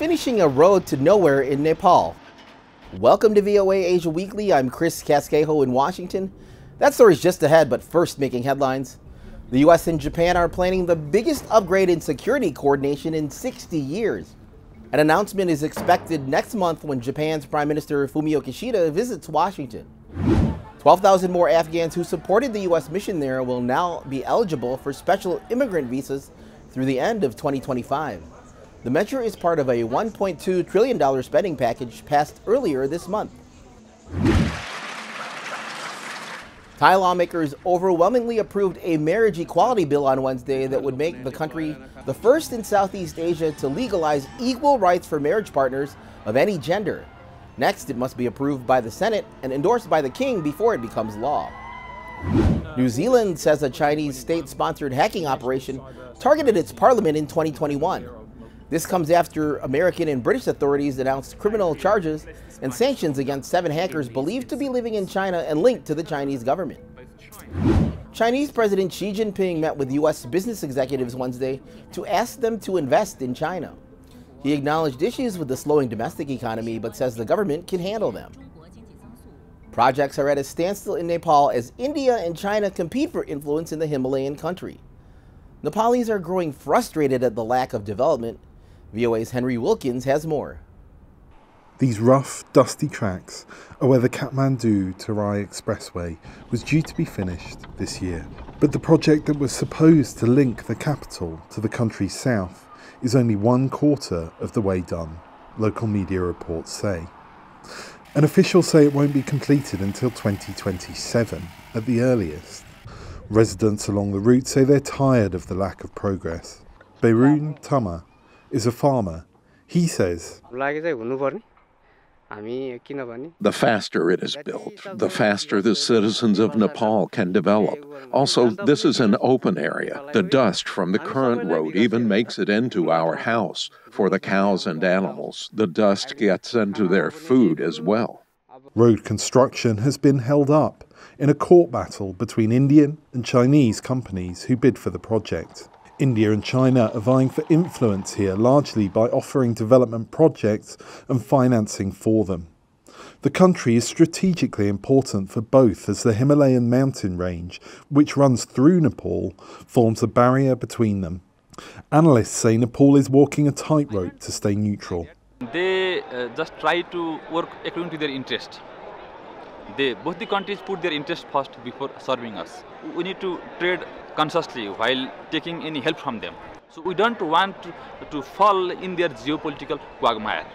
finishing a road to nowhere in Nepal. Welcome to VOA Asia Weekly. I'm Chris Casquejo in Washington. That story's just ahead, but first making headlines. The US and Japan are planning the biggest upgrade in security coordination in 60 years. An announcement is expected next month when Japan's Prime Minister Fumio Kishida visits Washington. 12,000 more Afghans who supported the US mission there will now be eligible for special immigrant visas through the end of 2025. The measure is part of a $1.2 trillion spending package passed earlier this month. Thai lawmakers overwhelmingly approved a marriage equality bill on Wednesday that would make the country the first in Southeast Asia to legalize equal rights for marriage partners of any gender. Next, it must be approved by the Senate and endorsed by the King before it becomes law. New Zealand says a Chinese state-sponsored hacking operation targeted its parliament in 2021. This comes after American and British authorities announced criminal charges and sanctions against 7 hackers believed to be living in China and linked to the Chinese government. Chinese President Xi Jinping met with U.S. business executives Wednesday to ask them to invest in China. He acknowledged issues with the slowing domestic economy, but says the government can handle them. Projects are at a standstill in Nepal as India and China compete for influence in the Himalayan country. Nepalis are growing frustrated at the lack of development. VOA's Henry Wilkins has more. These rough, dusty tracks are where the Kathmandu-Terai Expressway was due to be finished this year. But the project that was supposed to link the capital to the country's south is only 1/4 of the way done, local media reports say. And officials say it won't be completed until 2027 at the earliest. Residents along the route say they're tired of the lack of progress. Beirun Tama is a farmer. He says, the faster it is built, the faster the citizens of Nepal can develop. Also, this is an open area. The dust from the current road even makes it into our house. For the cows and animals, the dust gets into their food as well. Road construction has been held up in a court battle between Indian and Chinese companies who bid for the project. India and China are vying for influence here, largely by offering development projects and financing for them. The country is strategically important for both, as the Himalayan mountain range, which runs through Nepal, forms a barrier between them. Analysts say Nepal is walking a tightrope to stay neutral. They just try to work according to their interest. Both the countries put their interest first before serving us. We need to trade consciously while taking any help from them. So we don't want to fall in their geopolitical quagmire.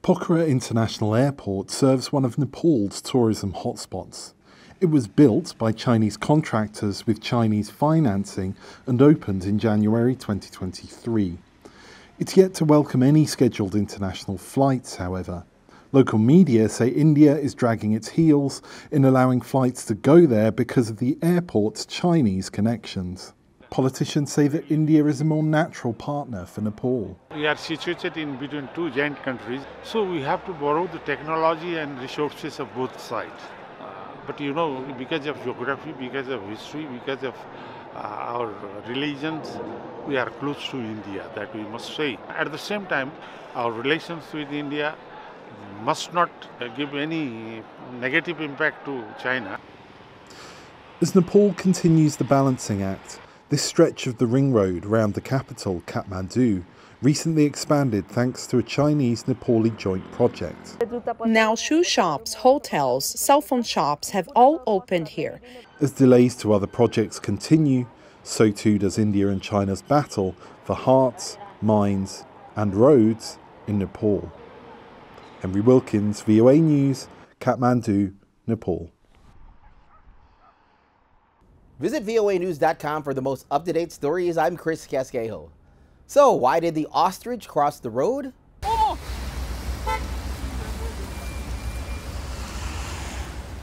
Pokhara International Airport serves one of Nepal's tourism hotspots. It was built by Chinese contractors with Chinese financing and opened in January 2023. It's yet to welcome any scheduled international flights, however. Local media say India is dragging its heels in allowing flights to go there because of the airport's Chinese connections. Politicians say that India is a more natural partner for Nepal. We are situated in between two giant countries, so we have to borrow the technology and resources of both sides. But you know, because of geography, because of history, because of our religions, we are close to India, that we must say. At the same time, our relations with India must not give any negative impact to China. As Nepal continues the balancing act, this stretch of the ring road around the capital, Kathmandu, recently expanded thanks to a Chinese-Nepali joint project. Now shoe shops, hotels, cell phone shops have all opened here. As delays to other projects continue, so too does India and China's battle for hearts, minds and roads in Nepal. Henry Wilkins, VOA News, Kathmandu, Nepal. Visit voanews.com for the most up-to-date stories. I'm Chris Casquejo. So, why did the ostrich cross the road?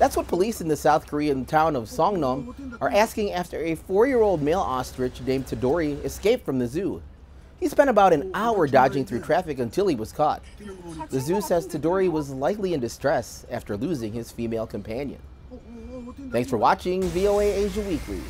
That's what police in the South Korean town of Songnam are asking after a 4-year-old male ostrich named Todori escaped from the zoo. He spent about an hour dodging through traffic until he was caught. The zoo says Todori was likely in distress after losing his female companion. Thanks for watching VOA Asia Weekly.